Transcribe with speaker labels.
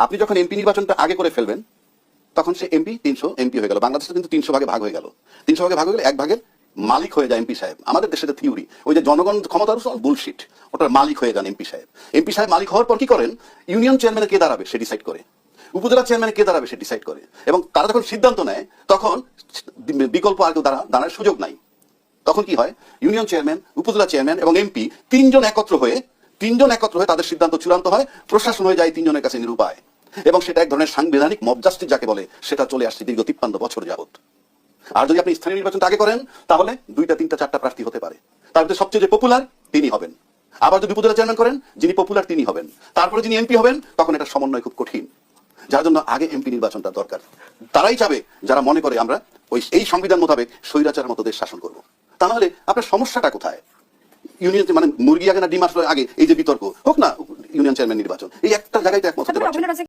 Speaker 1: আপনি যখন এমপি নির্বাচনটা আগে করে ফেলবেন তখন সে এমপি 300 এমপি হয়ে গেল। বাংলাদেশে কিন্তু 300 ভাগে ভাগ হয়ে গেল। 300 ভাগে ভাগ হয়ে গেলে এক ভাগের মালিক হয়ে যায় এমপি সাহেব। আমাদের দেশে থিওরি ওই যে জনগণ ক্ষমতার বুলশিট, ওটার মালিক হয়ে যান এমপি সাহেব। এমপি সাহেব মালিক হওয়ার পর কি করেন? ইউনিয়ন চেয়ারম্যানে কে দাঁড়াবে সে ডিসাইড করে, উপজেলা চেয়ারম্যানে কে দাঁড়াবে সে ডিসাইড করে, এবং তারা যখন সিদ্ধান্ত নেয় তখন বিকল্প আর কেউ দাঁড়ানোর সুযোগ নাই। তখন কি হয়? ইউনিয়ন চেয়ারম্যান, উপজেলা চেয়ারম্যান এবং এমপি তিনজন একত্র হয়ে তাদের সিদ্ধান্ত চূড়ান্ত হয়, প্রশাসন হয়ে যায় তিনজনের কাছে নিরুপায়, এবং সেটা এক ধরনের সাংবিধানিক মব জাস্টিস যাকে বলে, সেটা চলে আসছে দীর্ঘ 53 বছর যাবত। আর যদি আপনি স্থানীয় নির্বাচনটা আগে করেন তাহলে 2টা 3টা 4টা প্রার্থী হতে পারে, তার মধ্যে সবচেয়ে যে পপুলার তিনি হবেন। আবার যদি উপজেলা চেয়ারম্যান করেন, যিনি পপুলার তিনি হবেন, তারপরে যিনি এমপি হবেন, তখন এটা সমন্বয় খুব কঠিন। যার জন্য আগে এমপি নির্বাচনটা দরকার। তারাই চাবে যারা মনে করে আমরা এই সংবিধান মোতাবেক স্বৈরাচারের মতো দেশ শাসন করবো। তা নাহলে আপনার সমস্যাটা কোথায়? ইউনিয়ন মানে মুরগি আগে না ডিম আসলে আগে, এই যে বিতর্ক হোক না ইউনিয়ন চেয়ারম্যান নির্বাচন, এই একটা জায়গায় তো একমত হতে পারছে না।